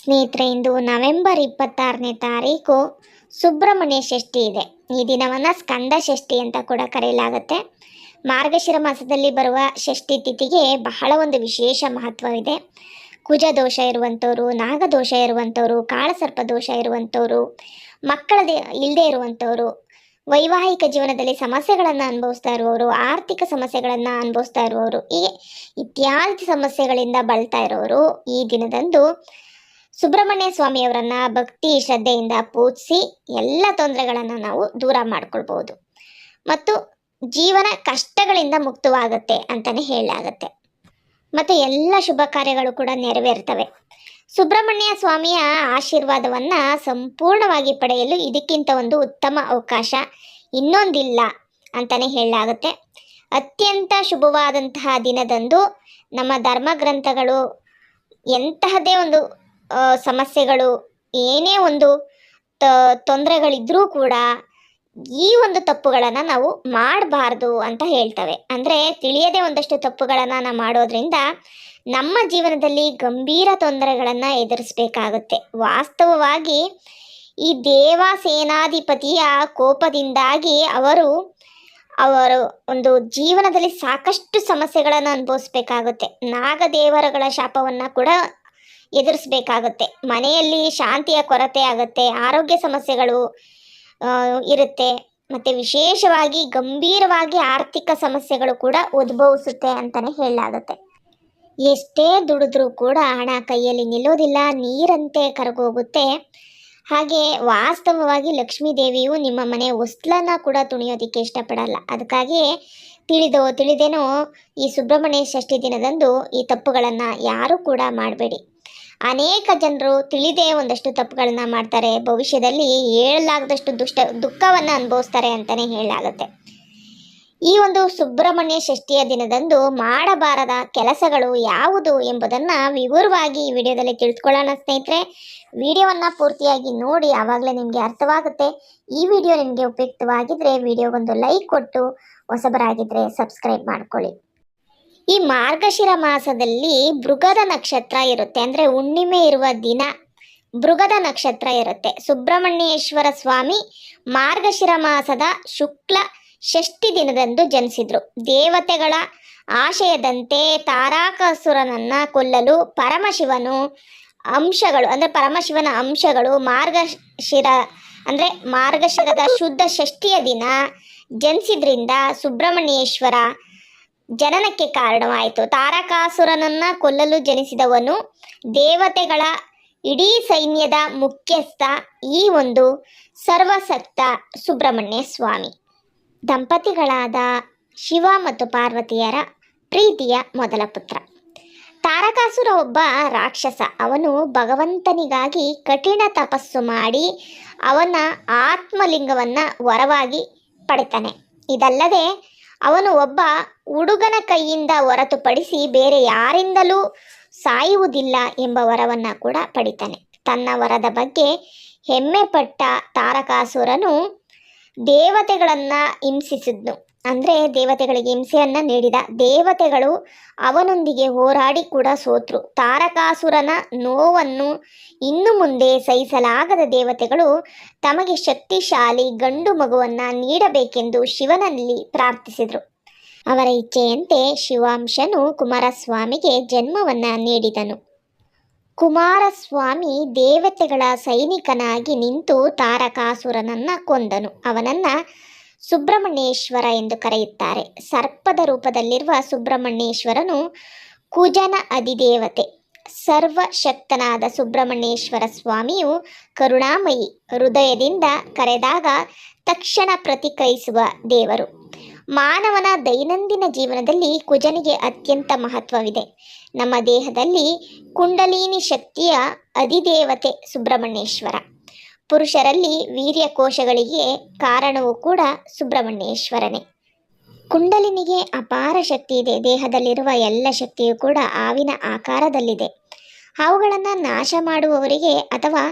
ಸ್ನೇಹಿತರೆ, ಇಂದು ನವೆಂಬರ್ 26ನೇ ತಾರೀಕು ಸುಬ್ರಹ್ಮಣ್ಯ ಷಷ್ಠಿ ಇದೆ. ಈ ದಿನವನ್ನು ಸ್ಕಂದ ಷಷ್ಠಿ ಅಂತ ಕೂಡ ಕರೆಯಲಾಗುತ್ತೆ. ಮಾರ್ಗಶಿರ ಮಾಸದಲ್ಲಿ ಬರುವ ಷಷ್ಠಿ ತಿಥಿಗೆ ಬಹಳ ಒಂದು ವಿಶೇಷ ಮಹತ್ವವಿದೆ. ಕುಜ ದೋಷ ಇರುವಂಥವ್ರು, ನಾಗದೋಷ ಇರುವಂಥವ್ರು, ಕಾಳಸರ್ಪ ದೋಷ ಇರುವಂಥವ್ರು, ಮಕ್ಕಳ ಇಲ್ಲದೆ ಇರುವಂಥವ್ರು, ವೈವಾಹಿಕ ಜೀವನದಲ್ಲಿ ಸಮಸ್ಯೆಗಳನ್ನು ಅನುಭವಿಸ್ತಾ ಇರುವವರು, ಆರ್ಥಿಕ ಸಮಸ್ಯೆಗಳನ್ನು ಅನುಭವಿಸ್ತಾ ಇರುವವರು, ಹೀಗೆ ಇತ್ಯಾದಿ ಸಮಸ್ಯೆಗಳಿಂದ ಬಳಲ್ತಾ ಇರೋರು ಈ ದಿನದಂದು ಸುಬ್ರಹ್ಮಣ್ಯ ಸ್ವಾಮಿಯವರನ್ನ ಭಕ್ತಿ ಶ್ರದ್ಧೆಯಿಂದ ಪೂಜಿಸಿ ಎಲ್ಲ ತೊಂದರೆಗಳನ್ನು ನಾವು ದೂರ ಮಾಡ್ಕೊಳ್ಬಹುದು ಮತ್ತು ಜೀವನ ಕಷ್ಟಗಳಿಂದ ಮುಕ್ತವಾಗುತ್ತೆ ಅಂತಲೇ ಹೇಳಲಾಗುತ್ತೆ. ಮತ್ತು ಎಲ್ಲ ಶುಭ ಕಾರ್ಯಗಳು ಕೂಡ ನೆರವೇರ್ತವೆ. ಸುಬ್ರಹ್ಮಣ್ಯ ಸ್ವಾಮಿಯ ಆಶೀರ್ವಾದವನ್ನು ಸಂಪೂರ್ಣವಾಗಿ ಪಡೆಯಲು ಇದಕ್ಕಿಂತ ಒಂದು ಉತ್ತಮ ಅವಕಾಶ ಇನ್ನೊಂದಿಲ್ಲ ಅಂತಲೇ ಹೇಳಲಾಗುತ್ತೆ. ಅತ್ಯಂತ ಶುಭವಾದಂತಹ ದಿನದಂದು ನಮ್ಮ ಧರ್ಮಗ್ರಂಥಗಳು ಎಂತಹದೇ ಒಂದು ಸಮಸ್ಯೆಗಳು, ಏನೇ ಒಂದು ತೊಂದರೆಗಳಿದ್ರೂ ಕೂಡ ಈ ಒಂದು ತಪ್ಪುಗಳನ್ನು ನಾವು ಮಾಡಬಾರ್ದು ಅಂತ ಹೇಳ್ತವೆ. ಅಂದರೆ ತಿಳಿಯದೆ ಒಂದಷ್ಟು ತಪ್ಪುಗಳನ್ನು ನಾವು ಮಾಡೋದ್ರಿಂದ ನಮ್ಮ ಜೀವನದಲ್ಲಿ ಗಂಭೀರ ತೊಂದರೆಗಳನ್ನು ಎದುರಿಸಬೇಕಾಗುತ್ತೆ. ವಾಸ್ತವವಾಗಿ ಈ ದೇವಸೇನಾಧಿಪತಿಯ ಕೋಪದಿಂದಾಗಿ ಅವರು ಒಂದು ಜೀವನದಲ್ಲಿ ಸಾಕಷ್ಟು ಸಮಸ್ಯೆಗಳನ್ನು ಅನುಭವಿಸ್ಬೇಕಾಗುತ್ತೆ. ನಾಗದೇವರುಗಳ ಶಾಪವನ್ನು ಕೂಡ ಎದುರಿಸಬೇಕಾಗುತ್ತೆ. ಮನೆಯಲ್ಲಿ ಶಾಂತಿಯ ಕೊರತೆ ಆಗುತ್ತೆ, ಆರೋಗ್ಯ ಸಮಸ್ಯೆಗಳು ಇರುತ್ತೆ, ಮತ್ತು ವಿಶೇಷವಾಗಿ ಗಂಭೀರವಾಗಿ ಆರ್ಥಿಕ ಸಮಸ್ಯೆಗಳು ಕೂಡ ಉದ್ಭವಿಸುತ್ತೆ ಅಂತಲೇ ಹೇಳಲಾಗುತ್ತೆ. ಎಷ್ಟೇ ದುಡಿದ್ರೂ ಕೂಡ ಹಣ ಕೈಯಲ್ಲಿ ನಿಲ್ಲೋದಿಲ್ಲ, ನೀರಂತೆ ಕರಗೋಗುತ್ತೆ. ಹಾಗೆ ವಾಸ್ತವವಾಗಿ ಲಕ್ಷ್ಮೀ ದೇವಿಯು ನಿಮ್ಮ ಮನೆ ಹೊಸ್ಲನ್ನ ಕೂಡ ತುಣಿಯೋದಕ್ಕೆ ಇಷ್ಟಪಡಲ್ಲ. ಅದಕ್ಕಾಗಿಯೇ ತಿಳಿದೇನೋ ಈ ಸುಬ್ರಹ್ಮಣ್ಯ ಷಷ್ಠಿ ದಿನದಂದು ಈ ತಪ್ಪುಗಳನ್ನು ಯಾರೂ ಕೂಡ ಮಾಡಬೇಡಿ. ಅನೇಕ ಜನರು ತಿಳಿದೇ ಒಂದಷ್ಟು ತಪ್ಪುಗಳನ್ನ ಮಾಡ್ತಾರೆ, ಭವಿಷ್ಯದಲ್ಲಿ ಹೇಳಲಾಗದಷ್ಟು ದುಃಖವನ್ನು ಅನುಭವಿಸ್ತಾರೆ ಅಂತಲೇ ಹೇಳಲಾಗುತ್ತೆ. ಈ ಒಂದು ಸುಬ್ರಹ್ಮಣ್ಯ ಷಷ್ಠಿಯ ದಿನದಂದು ಮಾಡಬಾರದ ಕೆಲಸಗಳು ಯಾವುದು ಎಂಬುದನ್ನು ವಿವರವಾಗಿ ಈ ವಿಡಿಯೋದಲ್ಲಿ ತಿಳಿದುಕೊಳ್ಳೋಣ. ಸ್ನೇಹಿತರೆ, ವಿಡಿಯೋವನ್ನು ಪೂರ್ತಿಯಾಗಿ ನೋಡಿ, ಆವಾಗಲೇ ನಿಮಗೆ ಅರ್ಥವಾಗುತ್ತೆ. ಈ ವಿಡಿಯೋ ನಿಮಗೆ ಉಪಯುಕ್ತವಾಗಿದ್ದರೆ ವಿಡಿಯೋಗೊಂದು ಲೈಕ್ ಕೊಟ್ಟು, ಹೊಸಬರಾಗಿದ್ದರೆ ಸಬ್ಸ್ಕ್ರೈಬ್ ಮಾಡ್ಕೊಳ್ಳಿ. ಈ ಮಾರ್ಗಶಿರ ಮಾಸದಲ್ಲಿ ಮೃಗದ ನಕ್ಷತ್ರ ಇರುತ್ತೆ, ಅಂದರೆ ಹುಣ್ಣಿಮೆ ಇರುವ ದಿನ ಮೃಗದ ನಕ್ಷತ್ರ ಇರುತ್ತೆ. ಸುಬ್ರಹ್ಮಣ್ಯೇಶ್ವರ ಸ್ವಾಮಿ ಮಾರ್ಗಶಿರ ಮಾಸದ ಶುಕ್ಲ ಷಷ್ಠಿ ದಿನದಂದು ಜನಿಸಿದ್ರು. ದೇವತೆಗಳ ಆಶಯದಂತೆ ತಾರಕಾಸುರನನ್ನ ಕೊಲ್ಲಲು ಪರಮಶಿವನ ಅಂಶಗಳು ಮಾರ್ಗಶಿರದ ಶುದ್ಧ ಷಷ್ಠಿಯ ದಿನ ಜನಿಸಿದ್ರಿಂದ ಸುಬ್ರಹ್ಮಣ್ಯೇಶ್ವರ ಜನನಕ್ಕೆ ಕಾರಣವಾಯಿತು. ತಾರಕಾಸುರನನ್ನ ಕೊಲ್ಲಲು ಜನಿಸಿದವನು ದೇವತೆಗಳ ಇಡೀ ಸೈನ್ಯದ ಮುಖ್ಯಸ್ಥ, ಈ ಒಂದು ಸರ್ವಸಕ್ತ ಸುಬ್ರಹ್ಮಣ್ಯ ಸ್ವಾಮಿ. ದಂಪತಿಗಳಾದ ಶಿವ ಮತ್ತು ಪಾರ್ವತಿಯರ ಪ್ರೀತಿಯ ಮೊದಲ ಪುತ್ರ. ತಾರಕಾಸುರ ಒಬ್ಬ ರಾಕ್ಷಸ. ಅವನು ಭಗವಂತನಿಗಾಗಿ ಕಠಿಣ ತಪಸ್ಸು ಮಾಡಿ ಅವನ ಆತ್ಮಲಿಂಗವನ್ನು ವರವಾಗಿ ಪಡಿತಾನೆ. ಇದಲ್ಲದೆ ಅವನು ಒಬ್ಬ ಹುಡುಗನ ಕೈಯಿಂದ ಹೊರತುಪಡಿಸಿ ಬೇರೆ ಯಾರಿಂದಲೂ ಸಾಯುವುದಿಲ್ಲ ಎಂಬ ವರವನ್ನು ಕೂಡ ಪಡಿತಾನೆ. ತನ್ನ ವರದ ಬಗ್ಗೆ ಹೆಮ್ಮೆ ಪಟ್ಟ ತಾರಕಾಸುರನು ದೇವತೆಗಳನ್ನು ಹಿಂಸಿಸಿದ್ನು. ಅಂದರೆ ದೇವತೆಗಳಿಗೆ ಹಿಂಸೆಯನ್ನು ನೀಡಿದ. ದೇವತೆಗಳು ಅವನೊಂದಿಗೆ ಹೋರಾಡಿ ಕೂಡ ಸೋತರು. ತಾರಕಾಸುರನ ನೋವನ್ನು ಇನ್ನು ಮುಂದೆ ಸಹಿಸಲಾಗದ ದೇವತೆಗಳು ತಮಗೆ ಶಕ್ತಿಶಾಲಿ ಗಂಡು ಮಗುವನ್ನು ನೀಡಬೇಕೆಂದು ಶಿವನಲ್ಲಿ ಪ್ರಾರ್ಥಿಸಿದರು. ಅವರ ಇಚ್ಛೆಯಂತೆ ಶಿವಾಂಶನು ಕುಮಾರಸ್ವಾಮಿಗೆ ಜನ್ಮವನ್ನು ನೀಡಿದನು. ಕುಮಾರಸ್ವಾಮಿ ದೇವತೆಗಳ ಸೈನಿಕನಾಗಿ ನಿಂತು ತಾರಕಾಸುರನನ್ನು ಕೊಂದನು. ಅವನನ್ನು ಸುಬ್ರಹ್ಮಣ್ಯೇಶ್ವರ ಎಂದು ಕರೆಯುತ್ತಾರೆ. ಸರ್ಪದ ರೂಪದಲ್ಲಿರುವ ಸುಬ್ರಹ್ಮಣ್ಯೇಶ್ವರನು ಕುಜನ ಅಧಿದೇವತೆ. ಸರ್ವಶಕ್ತನಾದ ಸುಬ್ರಹ್ಮಣ್ಯೇಶ್ವರ ಸ್ವಾಮಿಯು ಕರುಣಾಮಯಿ, ಹೃದಯದಿಂದ ಕರೆದಾಗ ತಕ್ಷಣ ಪ್ರತಿಕ್ರಿಯಿಸುವ ದೇವರು. ಮಾನವನ ದೈನಂದಿನ ಜೀವನದಲ್ಲಿ ಕುಜನಿಗೆ ಅತ್ಯಂತ ಮಹತ್ವವಿದೆ. ನಮ್ಮ ದೇಹದಲ್ಲಿ ಕುಂಡಲಿನಿ ಶಕ್ತಿಯ ಅಧಿದೇವತೆ ಸುಬ್ರಹ್ಮಣ್ಯೇಶ್ವರ. ಪುರುಷರಲ್ಲಿ ವೀರ್ಯ ಕೋಶಗಳಿಗೆ ಕಾರಣವೂ ಕೂಡ ಸುಬ್ರಹ್ಮಣ್ಯೇಶ್ವರನೇ. ಕುಂಡಲಿನಿಗೆ ಅಪಾರ ಶಕ್ತಿ ಇದೆ. ದೇಹದಲ್ಲಿರುವ ಎಲ್ಲ ಶಕ್ತಿಯೂ ಕೂಡ ಹಾವಿನ ಆಕಾರದಲ್ಲಿದೆ. ಹಾವುಗಳನ್ನು ನಾಶ ಮಾಡುವವರಿಗೆ ಅಥವಾ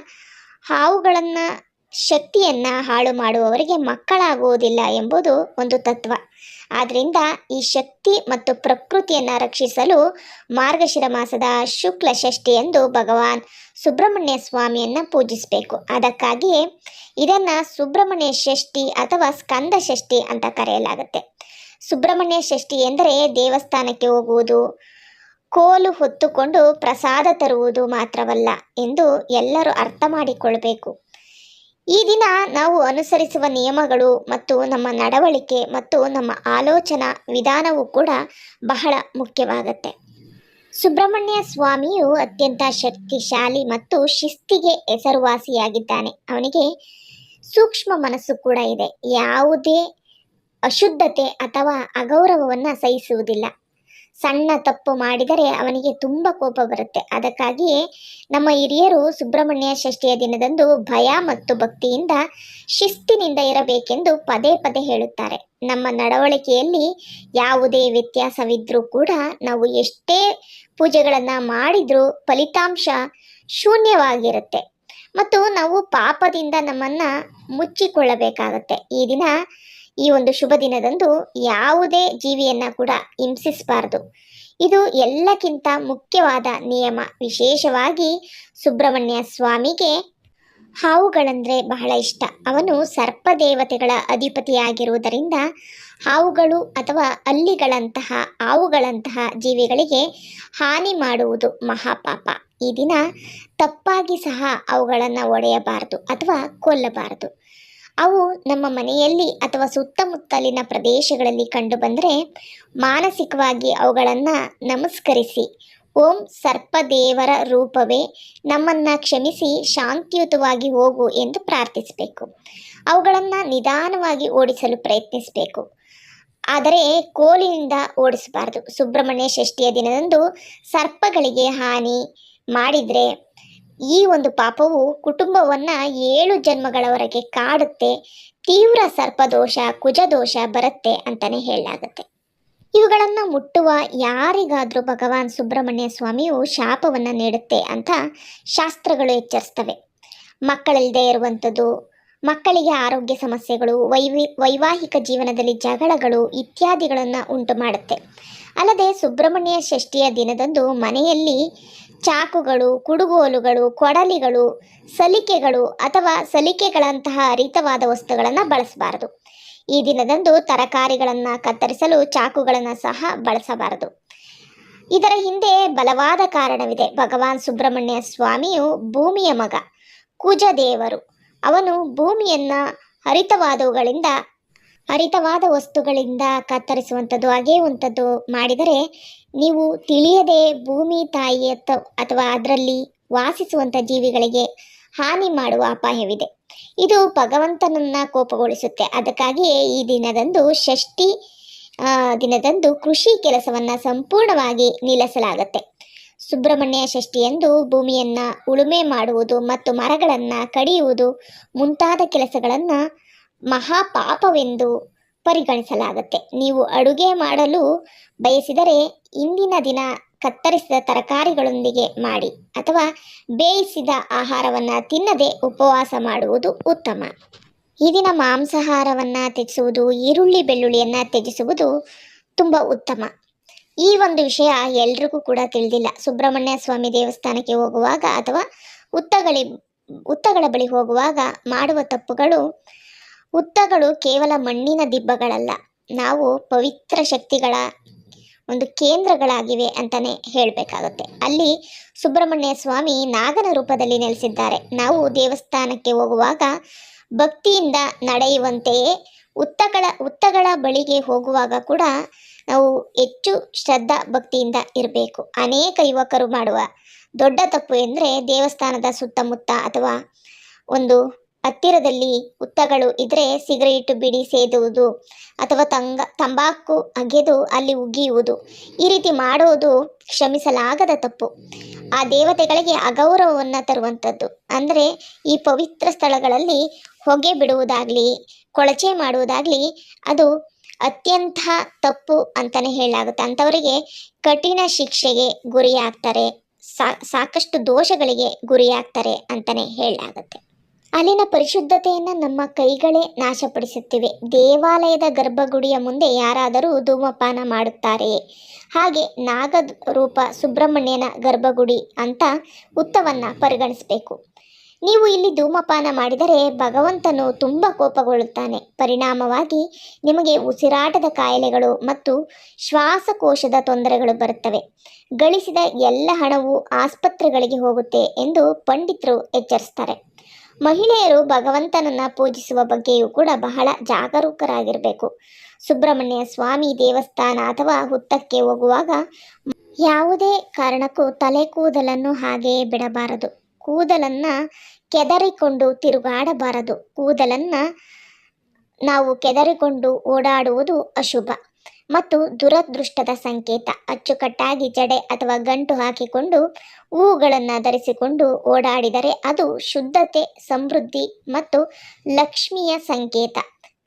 ಹಾವುಗಳನ್ನು ಶಕ್ತಿಯನ್ನು ಹಾಳು ಮಾಡುವವರಿಗೆ ಮಕ್ಕಳಾಗುವುದಿಲ್ಲ ಎಂಬುದು ಒಂದು ತತ್ವ. ಆದ್ದರಿಂದ ಈ ಶಕ್ತಿ ಮತ್ತು ಪ್ರಕೃತಿಯನ್ನು ರಕ್ಷಿಸಲು ಮಾರ್ಗಶಿರ ಮಾಸದ ಶುಕ್ಲ ಷಷ್ಠಿಯಂದು ಭಗವಾನ್ ಸುಬ್ರಹ್ಮಣ್ಯ ಸ್ವಾಮಿಯನ್ನು ಪೂಜಿಸಬೇಕು. ಅದಕ್ಕಾಗಿಯೇ ಇದನ್ನು ಸುಬ್ರಹ್ಮಣ್ಯ ಷಷ್ಠಿ ಅಥವಾ ಸ್ಕಂದ ಷಷ್ಠಿ ಅಂತ ಕರೆಯಲಾಗುತ್ತೆ. ಸುಬ್ರಹ್ಮಣ್ಯ ಷಷ್ಠಿ ಎಂದರೆ ದೇವಸ್ಥಾನಕ್ಕೆ ಹೋಗುವುದು, ಕೋಲು ಹೊತ್ತುಕೊಂಡು ಪ್ರಸಾದ ತರುವುದು ಮಾತ್ರವಲ್ಲ ಎಂದು ಎಲ್ಲರೂ ಅರ್ಥ ಮಾಡಿಕೊಳ್ಬೇಕು. ಈ ದಿನ ನಾವು ಅನುಸರಿಸುವ ನಿಯಮಗಳು ಮತ್ತು ನಮ್ಮ ನಡವಳಿಕೆ ಮತ್ತು ನಮ್ಮ ಆಲೋಚನಾ ವಿಧಾನವೂ ಕೂಡ ಬಹಳ ಮುಖ್ಯವಾಗುತ್ತೆ. ಸುಬ್ರಹ್ಮಣ್ಯ ಸ್ವಾಮಿಯು ಅತ್ಯಂತ ಶಕ್ತಿಶಾಲಿ ಮತ್ತು ಶಿಸ್ತಿಗೆ ಹೆಸರುವಾಸಿಯಾಗಿದ್ದಾನೆ. ಅವನಿಗೆ ಸೂಕ್ಷ್ಮ ಮನಸ್ಸು ಕೂಡ ಇದೆ. ಯಾವುದೇ ಅಶುದ್ಧತೆ ಅಥವಾ ಅಗೌರವವನ್ನು ಸಹಿಸುವುದಿಲ್ಲ. ಸಣ್ಣ ತಪ್ಪು ಮಾಡಿದರೆ ಅವನಿಗೆ ತುಂಬ ಕೋಪ ಬರುತ್ತೆ. ಅದಕ್ಕಾಗಿಯೇ ನಮ್ಮ ಹಿರಿಯರು ಸುಬ್ರಹ್ಮಣ್ಯ ಷಷ್ಠಿಯ ದಿನದಂದು ಭಯ ಮತ್ತು ಭಕ್ತಿಯಿಂದ ಶಿಸ್ತಿನಿಂದ ಇರಬೇಕೆಂದು ಪದೇ ಪದೇ ಹೇಳುತ್ತಾರೆ. ನಮ್ಮ ನಡವಳಿಕೆಯಲ್ಲಿ ಯಾವುದೇ ವ್ಯತ್ಯಾಸವಿದ್ರೂ ಕೂಡ ನಾವು ಎಷ್ಟೇ ಪೂಜೆಗಳನ್ನು ಮಾಡಿದರೂ ಫಲಿತಾಂಶ ಶೂನ್ಯವಾಗಿರುತ್ತೆ ಮತ್ತು ನಾವು ಪಾಪದಿಂದ ನಮ್ಮನ್ನು ಮುಚ್ಚಿಕೊಳ್ಳಬೇಕಾಗತ್ತೆ. ಈ ಒಂದು ಶುಭ ದಿನದಂದು ಯಾವುದೇ ಜೀವಿಯನ್ನು ಕೂಡ ಹಿಂಸಿಸಬಾರ್ದು. ಇದು ಎಲ್ಲಕ್ಕಿಂತ ಮುಖ್ಯವಾದ ನಿಯಮ. ವಿಶೇಷವಾಗಿ ಸುಬ್ರಹ್ಮಣ್ಯ ಸ್ವಾಮಿಗೆ ಹಾವುಗಳಂದರೆ ಬಹಳ ಇಷ್ಟ. ಅವನು ಸರ್ಪದೇವತೆಗಳ ಅಧಿಪತಿಯಾಗಿರುವುದರಿಂದ ಹಾವುಗಳು ಅಥವಾ ಹಲ್ಲಿಗಳಂತಹ ಹಾವುಗಳಂತಹ ಜೀವಿಗಳಿಗೆ ಹಾನಿ ಮಾಡುವುದು ಮಹಾಪಾಪ. ಈ ದಿನ ತಪ್ಪಾಗಿ ಸಹ ಅವುಗಳನ್ನು ಒಡೆಯಬಾರದು ಅಥವಾ ಕೊಲ್ಲಬಾರದು. ಅವು ನಮ್ಮ ಮನೆಯಲ್ಲಿ ಅಥವಾ ಸುತ್ತಮುತ್ತಲಿನ ಪ್ರದೇಶಗಳಲ್ಲಿ ಕಂಡುಬಂದರೆ ಮಾನಸಿಕವಾಗಿ ಅವುಗಳನ್ನು ನಮಸ್ಕರಿಸಿ, ಓಂ ಸರ್ಪದೇವರ ರೂಪವೇ ನಮ್ಮನ್ನು ಕ್ಷಮಿಸಿ ಶಾಂತಿಯುತವಾಗಿ ಹೋಗು ಎಂದು ಪ್ರಾರ್ಥಿಸಬೇಕು. ಅವುಗಳನ್ನು ನಿಧಾನವಾಗಿ ಓಡಿಸಲು ಪ್ರಯತ್ನಿಸಬೇಕು, ಆದರೆ ಕೋಲಿನಿಂದ ಓಡಿಸಬಾರದು. ಸುಬ್ರಹ್ಮಣ್ಯ ಷಷ್ಠಿಯ ದಿನದಂದು ಸರ್ಪಗಳಿಗೆ ಹಾನಿ ಮಾಡಿದರೆ ಈ ಒಂದು ಪಾಪವು ಕುಟುಂಬವನ್ನು 7 ಜನ್ಮಗಳವರೆಗೆ ಕಾಡುತ್ತೆ. ತೀವ್ರ ಸರ್ಪದೋಷ, ಕುಜದೋಷ ಬರುತ್ತೆ ಅಂತಲೇ ಹೇಳಲಾಗುತ್ತೆ. ಇವುಗಳನ್ನು ಮುಟ್ಟುವ ಯಾರಿಗಾದರೂ ಭಗವಾನ್ ಸುಬ್ರಹ್ಮಣ್ಯ ಸ್ವಾಮಿಯು ಶಾಪವನ್ನು ನೀಡುತ್ತೆ ಅಂತ ಶಾಸ್ತ್ರಗಳು ಎಚ್ಚರಿಸ್ತವೆ. ಮಕ್ಕಳಿಲ್ಲದೆ ಇರುವಂಥದ್ದು, ಮಕ್ಕಳಿಗೆ ಆರೋಗ್ಯ ಸಮಸ್ಯೆಗಳು, ವೈವಾಹಿಕ ಜೀವನದಲ್ಲಿ ಜಗಳಗಳು ಇತ್ಯಾದಿಗಳನ್ನು ಉಂಟು ಮಾಡುತ್ತೆ. ಅಲ್ಲದೆ ಸುಬ್ರಹ್ಮಣ್ಯ ಷಷ್ಠಿಯ ದಿನದಂದು ಮನೆಯಲ್ಲಿ ಚಾಕುಗಳು, ಕುಡುಗೋಲುಗಳು, ಕೊಡಲಿಗಳು, ಸಲಿಕೆಗಳು ಅಥವಾ ಸಲಿಕೆಗಳಂತಹ ಹರಿತವಾದ ವಸ್ತುಗಳನ್ನು ಬಳಸಬಾರದು. ಈ ದಿನದಂದು ತರಕಾರಿಗಳನ್ನು ಕತ್ತರಿಸಲು ಚಾಕುಗಳನ್ನು ಸಹ ಬಳಸಬಾರದು. ಇದರ ಹಿಂದೆ ಬಲವಾದ ಕಾರಣವಿದೆ. ಭಗವಾನ್ ಸುಬ್ರಹ್ಮಣ್ಯ ಸ್ವಾಮಿಯು ಭೂಮಿಯ ಮಗ, ಕುಜದೇವರು. ಅವನು ಭೂಮಿಯನ್ನು ಹರಿತವಾದ ವಸ್ತುಗಳಿಂದ ಕತ್ತರಿಸುವಂಥದ್ದು, ಅಗೆಯುವಂಥದ್ದು ಮಾಡಿದರೆ ನೀವು ತಿಳಿಯದೆ ಭೂಮಿ ತಾಯಿ ಅಥವಾ ಅದರಲ್ಲಿ ವಾಸಿಸುವಂಥ ಜೀವಿಗಳಿಗೆ ಹಾನಿ ಮಾಡುವ ಅಪಾಯವಿದೆ. ಇದು ಭಗವಂತನನ್ನು ಕೋಪಗೊಳಿಸುತ್ತೆ. ಅದಕ್ಕಾಗಿಯೇ ಈ ದಿನದಂದು ಷಷ್ಠಿ ದಿನದಂದು ಕೃಷಿ ಕೆಲಸವನ್ನು ಸಂಪೂರ್ಣವಾಗಿ ನಿಲ್ಲಿಸಲಾಗುತ್ತೆ. ಸುಬ್ರಹ್ಮಣ್ಯ ಷಷ್ಠಿಯಂದು ಭೂಮಿಯನ್ನು ಉಳುಮೆ ಮಾಡುವುದು ಮತ್ತು ಮರಗಳನ್ನು ಕಡಿಯುವುದು ಮುಂತಾದ ಕೆಲಸಗಳನ್ನು ಮಹಾಪಾಪವೆಂದು ಪರಿಗಣಿಸಲಾಗುತ್ತೆ. ನೀವು ಅಡುಗೆ ಮಾಡಲು ಬಯಸಿದರೆ ಇಂದಿನ ದಿನ ಕತ್ತರಿಸಿದ ತರಕಾರಿಗಳೊಂದಿಗೆ ಮಾಡಿ ಅಥವಾ ಬೇಯಿಸಿದ ಆಹಾರವನ್ನು ತಿನ್ನದೆ ಉಪವಾಸ ಮಾಡುವುದು ಉತ್ತಮ. ಈ ದಿನ ಮಾಂಸಾಹಾರವನ್ನು ತ್ಯಜಿಸುವುದು, ಈರುಳ್ಳಿ ಬೆಳ್ಳುಳ್ಳಿಯನ್ನು ತ್ಯಜಿಸುವುದು ತುಂಬ ಉತ್ತಮ. ಈ ಒಂದು ವಿಷಯ ಎಲ್ರಿಗೂ ಕೂಡ ತಿಳಿದಿಲ್ಲ. ಸುಬ್ರಹ್ಮಣ್ಯ ಸ್ವಾಮಿ ದೇವಸ್ಥಾನಕ್ಕೆ ಹೋಗುವಾಗ ಅಥವಾ ಹುತ್ತಗಳ ಬಳಿ ಹೋಗುವಾಗ ಮಾಡುವ ತಪ್ಪುಗಳು. ಹುತ್ತಗಳು ಕೇವಲ ಮಣ್ಣಿನ ದಿಬ್ಬಗಳಲ್ಲ, ನಾವು ಪವಿತ್ರ ಶಕ್ತಿಗಳ ಒಂದು ಕೇಂದ್ರಗಳಾಗಿವೆ ಅಂತಲೇ ಹೇಳಬೇಕಾಗುತ್ತೆ. ಅಲ್ಲಿ ಸುಬ್ರಹ್ಮಣ್ಯ ಸ್ವಾಮಿ ನಾಗನ ರೂಪದಲ್ಲಿ ನೆಲೆಸಿದ್ದಾರೆ. ನಾವು ದೇವಸ್ಥಾನಕ್ಕೆ ಹೋಗುವಾಗ ಭಕ್ತಿಯಿಂದ ನಡೆಯುವಂತೆಯೇ ಹುತ್ತಗಳ ಬಳಿಗೆ ಹೋಗುವಾಗ ಕೂಡ ನಾವು ಹೆಚ್ಚು ಶ್ರದ್ಧಾ ಭಕ್ತಿಯಿಂದ ಇರಬೇಕು. ಅನೇಕ ಯುವಕರು ಮಾಡುವ ದೊಡ್ಡ ತಪ್ಪು ಎಂದರೆ ದೇವಸ್ಥಾನದ ಸುತ್ತಮುತ್ತ ಅಥವಾ ಒಂದು ಹತ್ತಿರದಲ್ಲಿ ಹುತ್ತಗಳು ಇದ್ದರೆ ಸಿಗರೇಟು ಬಿಡಿ ಸೇದುವುದು ಅಥವಾ ತಂಬಾಕು ಅಗೆದು ಅಲ್ಲಿ ಉಗಿಯುವುದು. ಈ ರೀತಿ ಮಾಡುವುದು ಕ್ಷಮಿಸಲಾಗದ ತಪ್ಪು. ಆ ದೇವತೆಗಳಿಗೆ ಅಗೌರವವನ್ನು ತರುವಂಥದ್ದು. ಅಂದರೆ ಈ ಪವಿತ್ರ ಸ್ಥಳಗಳಲ್ಲಿ ಹೊಗೆ ಬಿಡುವುದಾಗಲಿ, ಕೊಳಚೆ ಮಾಡುವುದಾಗಲಿ ಅದು ಅತ್ಯಂತ ತಪ್ಪು ಅಂತಲೇ ಹೇಳಲಾಗುತ್ತೆ. ಅಂಥವರಿಗೆ ಕಠಿಣ ಶಿಕ್ಷೆಗೆ ಗುರಿಯಾಗ್ತಾರೆ, ಸಾಕಷ್ಟು ದೋಷಗಳಿಗೆ ಗುರಿಯಾಗ್ತಾರೆ ಅಂತಲೇ ಹೇಳಲಾಗುತ್ತೆ. ಅಲ್ಲಿನ ಪರಿಶುದ್ಧತೆಯನ್ನು ನಮ್ಮ ಕೈಗಳೇ ನಾಶಪಡಿಸುತ್ತಿವೆ. ದೇವಾಲಯದ ಗರ್ಭಗುಡಿಯ ಮುಂದೆ ಯಾರಾದರೂ ಧೂಮಪಾನ ಮಾಡುತ್ತಾರೆಯೇ? ಹಾಗೆ ನಾಗರೂಪ ಸುಬ್ರಹ್ಮಣ್ಯನ ಗರ್ಭಗುಡಿ ಅಂತ ಹುತ್ತವನ್ನು ಪರಿಗಣಿಸಬೇಕು. ನೀವು ಇಲ್ಲಿ ಧೂಮಪಾನ ಮಾಡಿದರೆ ಭಗವಂತನು ತುಂಬ ಕೋಪಗೊಳ್ಳುತ್ತಾನೆ. ಪರಿಣಾಮವಾಗಿ ನಿಮಗೆ ಉಸಿರಾಟದ ಕಾಯಿಲೆಗಳು ಮತ್ತು ಶ್ವಾಸಕೋಶದ ತೊಂದರೆಗಳು ಬರುತ್ತವೆ. ಗಳಿಸಿದ ಎಲ್ಲ ಹಣವು ಆಸ್ಪತ್ರೆಗಳಿಗೆ ಹೋಗುತ್ತೆ ಎಂದು ಪಂಡಿತರು ಎಚ್ಚರಿಸ್ತಾರೆ. ಮಹಿಳೆಯರು ಭಗವಂತನನ್ನು ಪೂಜಿಸುವ ಬಗ್ಗೆಯೂ ಕೂಡ ಬಹಳ ಜಾಗರೂಕರಾಗಿರಬೇಕು. ಸುಬ್ರಹ್ಮಣ್ಯ ಸ್ವಾಮಿ ದೇವಸ್ಥಾನ ಅಥವಾ ಹುತ್ತಕ್ಕೆ ಹೋಗುವಾಗ ಯಾವುದೇ ಕಾರಣಕ್ಕೂ ತಲೆ ಕೂದಲನ್ನು ಹಾಗೆಯೇ ಬಿಡಬಾರದು. ಕೂದಲನ್ನು ಕೆದರಿಕೊಂಡು ತಿರುಗಾಡಬಾರದು. ಕೂದಲನ್ನು ನಾವು ಕೆದರಿಕೊಂಡು ಓಡಾಡುವುದು ಅಶುಭ ಮತ್ತು ದುರದೃಷ್ಟದ ಸಂಕೇತ. ಅಚ್ಚುಕಟ್ಟಾಗಿ ಜಡೆ ಅಥವಾ ಗಂಟು ಹಾಕಿಕೊಂಡು ಹೂವುಗಳನ್ನು ಧರಿಸಿಕೊಂಡು ಓಡಾಡಿದರೆ ಅದು ಶುದ್ಧತೆ, ಸಮೃದ್ಧಿ ಮತ್ತು ಲಕ್ಷ್ಮಿಯ ಸಂಕೇತ.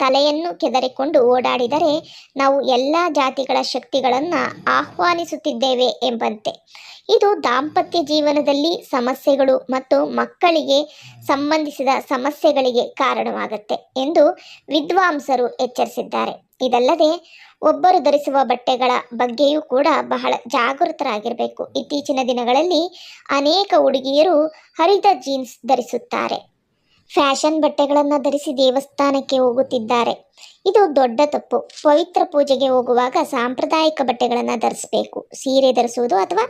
ತಲೆಯನ್ನು ಕೆದರಿಕೊಂಡು ಓಡಾಡಿದರೆ ನಾವು ಎಲ್ಲ ಜಾತಿಗಳ ಶಕ್ತಿಗಳನ್ನು ಆಹ್ವಾನಿಸುತ್ತಿದ್ದೇವೆ ಎಂಬಂತೆ. ಇದು ದಾಂಪತ್ಯ ಜೀವನದಲ್ಲಿ ಸಮಸ್ಯೆಗಳು ಮತ್ತು ಮಕ್ಕಳಿಗೆ ಸಂಬಂಧಿಸಿದ ಸಮಸ್ಯೆಗಳಿಗೆ ಕಾರಣವಾಗುತ್ತೆ ಎಂದು ವಿದ್ವಾಂಸರು ಎಚ್ಚರಿಸಿದ್ದಾರೆ. ಇದಲ್ಲದೆ ಒಬ್ಬರು ಧರಿಸುವ ಬಟ್ಟೆಗಳ ಬಗ್ಗೆಯೂ ಕೂಡ ಬಹಳ ಜಾಗೃತರಾಗಿರಬೇಕು. ಇತ್ತೀಚಿನ ದಿನಗಳಲ್ಲಿ ಅನೇಕ ಹುಡುಗಿಯರು ಹರಿದ ಜೀನ್ಸ್ ಧರಿಸುತ್ತಾರೆ. ಫ್ಯಾಷನ್ ಬಟ್ಟೆಗಳನ್ನು ಧರಿಸಿ ದೇವಸ್ಥಾನಕ್ಕೆ ಹೋಗುತ್ತಿದ್ದಾರೆ. ಇದು ದೊಡ್ಡ ತಪ್ಪು. ಪವಿತ್ರ ಪೂಜೆಗೆ ಹೋಗುವಾಗ ಸಾಂಪ್ರದಾಯಿಕ ಬಟ್ಟೆಗಳನ್ನು ಧರಿಸಬೇಕು. ಸೀರೆ ಧರಿಸುವುದು ಅಥವಾ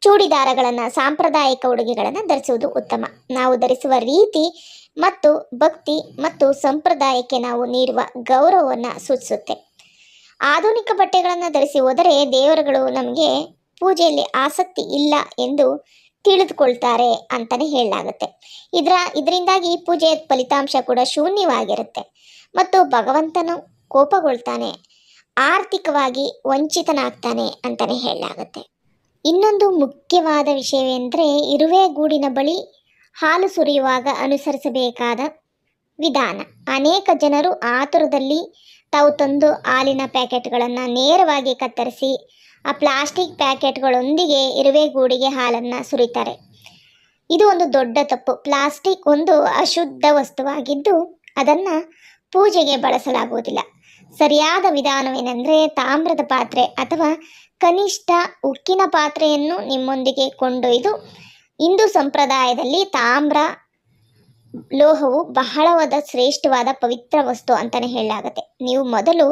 ಚೂಡಿದಾರಗಳನ್ನು, ಸಾಂಪ್ರದಾಯಿಕ ಉಡುಗೆಗಳನ್ನು ಧರಿಸುವುದು ಉತ್ತಮ. ನಾವು ಧರಿಸುವ ರೀತಿ ಮತ್ತು ಭಕ್ತಿ ಮತ್ತು ಸಂಪ್ರದಾಯಕ್ಕೆ ನಾವು ನೀಡುವ ಗೌರವವನ್ನು ಸೂಚಿಸುತ್ತೆ. ಆಧುನಿಕ ಬಟ್ಟೆಗಳನ್ನು ಧರಿಸಿ ಹೋದರೆ ದೇವರುಗಳು ನಮಗೆ ಪೂಜೆಯಲ್ಲಿ ಆಸಕ್ತಿ ಇಲ್ಲ ಎಂದು ತಿಳಿದುಕೊಳ್ತಾರೆ ಅಂತಲೇ ಹೇಳಲಾಗುತ್ತೆ. ಇದರಿಂದಾಗಿ ಪೂಜೆಯ ಫಲಿತಾಂಶ ಕೂಡ ಶೂನ್ಯವಾಗಿರುತ್ತೆ ಮತ್ತು ಭಗವಂತನು ಕೋಪಗೊಳ್ತಾನೆ, ಆರ್ಥಿಕವಾಗಿ ವಂಚಿತನಾಗ್ತಾನೆ ಅಂತಲೇ ಹೇಳಲಾಗುತ್ತೆ. ಇನ್ನೊಂದು ಮುಖ್ಯವಾದ ವಿಷಯವೆಂದರೆ ಇರುವೆ ಗೂಡಿನ ಬಳಿ ಹಾಲು ಸುರಿಯುವಾಗ ಅನುಸರಿಸಬೇಕಾದ ವಿಧಾನ. ಅನೇಕ ಜನರು ಆತುರದಲ್ಲಿ ತಾವು ತಂದು ಹಾಲಿನ ಪ್ಯಾಕೆಟ್ಗಳನ್ನು ನೇರವಾಗಿ ಕತ್ತರಿಸಿ ಆ ಪ್ಲಾಸ್ಟಿಕ್ ಪ್ಯಾಕೆಟ್ಗಳೊಂದಿಗೆ ಇರುವೆ ಗೂಡಿಗೆ ಹಾಲನ್ನು ಸುರಿತಾರೆ. ಇದು ಒಂದು ದೊಡ್ಡ ತಪ್ಪು. ಪ್ಲಾಸ್ಟಿಕ್ ಒಂದು ಅಶುದ್ಧ ವಸ್ತುವಾಗಿದ್ದು ಅದನ್ನು ಪೂಜೆಗೆ ಬಳಸಲಾಗುವುದಿಲ್ಲ. ಸರಿಯಾದ ವಿಧಾನವೇನೆಂದರೆ ತಾಮ್ರದ ಪಾತ್ರೆ ಅಥವಾ ಕನಿಷ್ಠ ಉಕ್ಕಿನ ಪಾತ್ರೆಯನ್ನು ನಿಮ್ಮೊಂದಿಗೆ ಕೊಂಡೊಯ್ದು. ಹಿಂದೂ ಸಂಪ್ರದಾಯದಲ್ಲಿ ತಾಮ್ರ ಲೋಹವು ಬಹಳವಾದ ಶ್ರೇಷ್ಠವಾದ ಪವಿತ್ರ ವಸ್ತು ಅಂತಲೇ ಹೇಳಲಾಗುತ್ತೆ. ನೀವು ಮೊದಲು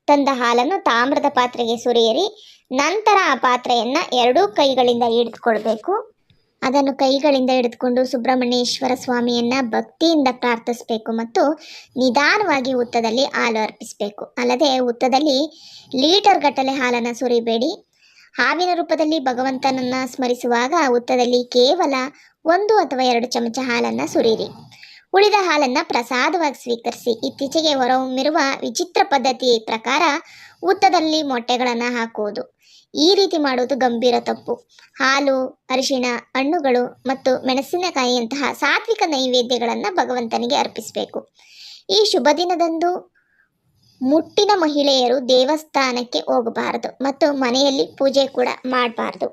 ತಂದ ಹಾಲನ್ನು ತಾಮ್ರದ ಪಾತ್ರೆಗೆ ಸುರಿಯಿರಿ. ನಂತರ ಆ ಪಾತ್ರೆಯನ್ನು ಎರಡೂ ಕೈಗಳಿಂದ ಹಿಡಿದುಕೊಳ್ಬೇಕು. ಅದನ್ನು ಕೈಗಳಿಂದ ಹಿಡಿದುಕೊಂಡು ಸುಬ್ರಹ್ಮಣ್ಯೇಶ್ವರ ಸ್ವಾಮಿಯನ್ನು ಭಕ್ತಿಯಿಂದ ಪ್ರಾರ್ಥಿಸಬೇಕು ಮತ್ತು ನಿಧಾನವಾಗಿ ಹುತ್ತದಲ್ಲಿ ಹಾಲು ಅರ್ಪಿಸಬೇಕು. ಅಲ್ಲದೆ ಹುತ್ತದಲ್ಲಿ ಲೀಟರ್ ಗಟ್ಟಲೆ ಹಾಲನ್ನು ಸುರಿಬೇಡಿ. ಹಾವಿನ ರೂಪದಲ್ಲಿ ಭಗವಂತನನ್ನು ಸ್ಮರಿಸುವಾಗ ಹುತ್ತದಲ್ಲಿ ಕೇವಲ 1 ಅಥವಾ 2 ಚಮಚ ಹಾಲನ್ನು ಸುರಿಯಿರಿ. ಉಳಿದ ಹಾಲನ್ನು ಪ್ರಸಾದವಾಗಿ ಸ್ವೀಕರಿಸಿ. ಇತ್ತೀಚೆಗೆ ಹೊರಹೊಮ್ಮಿರುವ ವಿಚಿತ್ರ ಪದ್ಧತಿ ಪ್ರಕಾರ ಹುತ್ತದಲ್ಲಿ ಮೊಟ್ಟೆಗಳನ್ನು ಹಾಕುವುದು. ಈ ರೀತಿ ಮಾಡುವುದು ಗಂಭೀರ ತಪ್ಪು. ಹಾಲು, ಅರಿಶಿಣ, ಹಣ್ಣುಗಳು ಮತ್ತು ಮೆಣಸಿನಕಾಯಿಯಂತಹ ಸಾತ್ವಿಕ ನೈವೇದ್ಯಗಳನ್ನು ಭಗವಂತನಿಗೆ ಅರ್ಪಿಸಬೇಕು. ಈ ಶುಭ ದಿನದಂದು ಮುಟ್ಟಿನ ಮಹಿಳೆಯರು ದೇವಸ್ಥಾನಕ್ಕೆ ಹೋಗಬಾರದು ಮತ್ತು ಮನೆಯಲ್ಲಿ ಪೂಜೆ ಕೂಡ ಮಾಡಬಾರ್ದು.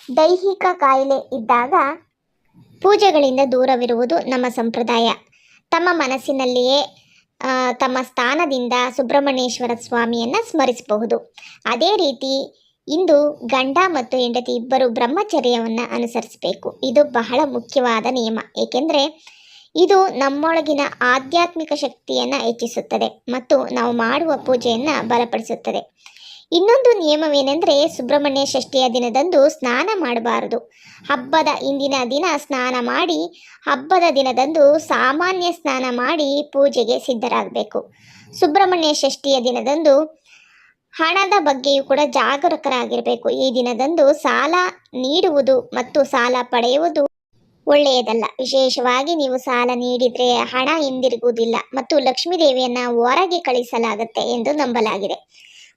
ದೈಹಿಕ ಕಾಯಿಲೆ ಇದ್ದಾಗ ಪೂಜೆಗಳಿಂದ ದೂರವಿರುವುದು ನಮ್ಮ ಸಂಪ್ರದಾಯ. ತಮ್ಮ ಮನಸ್ಸಿನಲ್ಲಿಯೇ ತಮ್ಮ ಸ್ಥಾನದಿಂದ ಸುಬ್ರಹ್ಮಣ್ಯೇಶ್ವರ ಸ್ವಾಮಿಯನ್ನು ಸ್ಮರಿಸಬಹುದು. ಅದೇ ರೀತಿ ಇಂದು ಗಂಡ ಮತ್ತು ಹೆಂಡತಿ ಇಬ್ಬರು ಬ್ರಹ್ಮಚರ್ಯವನ್ನು ಅನುಸರಿಸಬೇಕು. ಇದು ಬಹಳ ಮುಖ್ಯವಾದ ನಿಯಮ, ಏಕೆಂದರೆ ಇದು ನಮ್ಮೊಳಗಿನ ಆಧ್ಯಾತ್ಮಿಕ ಶಕ್ತಿಯನ್ನು ಹೆಚ್ಚಿಸುತ್ತದೆ ಮತ್ತು ನಾವು ಮಾಡುವ ಪೂಜೆಯನ್ನು ಬಲಪಡಿಸುತ್ತದೆ. ಇನ್ನೊಂದು ನಿಯಮವೇನೆಂದರೆ ಸುಬ್ರಹ್ಮಣ್ಯ ಷಷ್ಠಿಯ ದಿನದಂದು ಸ್ನಾನ ಮಾಡಬಾರದು. ಹಬ್ಬದ ಇಂದಿನ ದಿನ ಸ್ನಾನ ಮಾಡಿ ಹಬ್ಬದ ದಿನದಂದು ಸಾಮಾನ್ಯ ಸ್ನಾನ ಮಾಡಿ ಪೂಜೆಗೆ ಸಿದ್ಧರಾಗಬೇಕು. ಸುಬ್ರಹ್ಮಣ್ಯ ಷಷ್ಠಿಯ ದಿನದಂದು ಹಣದ ಬಗ್ಗೆಯೂ ಕೂಡ ಜಾಗರೂಕರಾಗಿರಬೇಕು. ಈ ದಿನದಂದು ಸಾಲ ನೀಡುವುದು ಮತ್ತು ಸಾಲ ಪಡೆಯುವುದು ಒಳ್ಳೆಯದಲ್ಲ. ವಿಶೇಷವಾಗಿ ನೀವು ಸಾಲ ನೀಡಿದರೆ ಹಣ ಹಿಂದಿರುಗುವುದಿಲ್ಲ ಮತ್ತು ಲಕ್ಷ್ಮೀ ದೇವಿಯನ್ನು ಹೊರಗೆ ಕಳಿಸಲಾಗುತ್ತೆ ಎಂದು ನಂಬಲಾಗಿದೆ.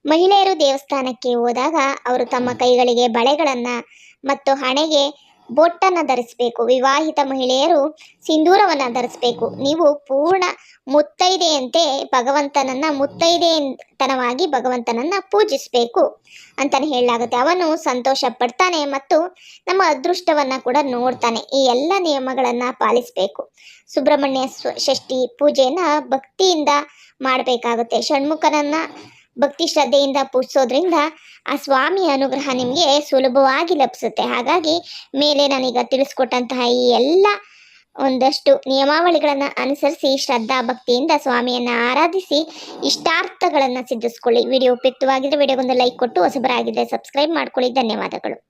ಮಹಿಳೆಯರು ದೇವಸ್ಥಾನಕ್ಕೆ ಹೋದಾಗ ಅವರು ತಮ್ಮ ಕೈಗಳಿಗೆ ಬಳೆಗಳನ್ನು ಮತ್ತು ಹಣೆಗೆ ಬೊಟ್ಟನ್ನು ಧರಿಸಬೇಕು. ವಿವಾಹಿತ ಮಹಿಳೆಯರು ಸಿಂಧೂರವನ್ನು ಧರಿಸಬೇಕು. ನೀವು ಪೂರ್ಣ ಮುತ್ತೈದೆಯಂತೆ ಮುತ್ತೈದೆತನವಾಗಿ ಭಗವಂತನನ್ನು ಪೂಜಿಸಬೇಕು ಅಂತಲೇ ಹೇಳಲಾಗುತ್ತೆ. ಅವನು ಸಂತೋಷ ಪಡ್ತಾನೆ ಮತ್ತು ನಮ್ಮ ಅದೃಷ್ಟವನ್ನು ಕೂಡ ನೋಡ್ತಾನೆ. ಈ ಎಲ್ಲ ನಿಯಮಗಳನ್ನು ಪಾಲಿಸಬೇಕು. ಸುಬ್ರಹ್ಮಣ್ಯ ಷಷ್ಠಿ ಪೂಜೆಯನ್ನು ಭಕ್ತಿಯಿಂದ ಮಾಡಬೇಕಾಗುತ್ತೆ. ಷಣ್ಮುಖನನ್ನು ಭಕ್ತಿ ಶ್ರದ್ಧೆಯಿಂದ ಪೂಜಿಸೋದ್ರಿಂದ ಆ ಸ್ವಾಮಿಯ ಅನುಗ್ರಹ ನಿಮಗೆ ಸುಲಭವಾಗಿ ಲಭಿಸುತ್ತೆ. ಹಾಗಾಗಿ ಮೇಲೆ ನಾನೀಗ ತಿಳಿಸ್ಕೊಟ್ಟಂತಹ ಈ ಎಲ್ಲ ಒಂದಷ್ಟು ನಿಯಮಾವಳಿಗಳನ್ನು ಅನುಸರಿಸಿ ಶ್ರದ್ಧಾ ಭಕ್ತಿಯಿಂದ ಸ್ವಾಮಿಯನ್ನು ಆರಾಧಿಸಿ ಇಷ್ಟಾರ್ಥಗಳನ್ನು ಸಿದ್ಧಿಸ್ಕೊಳ್ಳಿ. ವಿಡಿಯೋ ಉಪಯುಕ್ತವಾಗಿದ್ದರೆ ವಿಡಿಯೋಗೊಂದು ಲೈಕ್ ಕೊಟ್ಟು ಹೊಸಬರಾಗಿದ್ದರೆ ಸಬ್ಸ್ಕ್ರೈಬ್ ಮಾಡ್ಕೊಳ್ಳಿ. ಧನ್ಯವಾದಗಳು.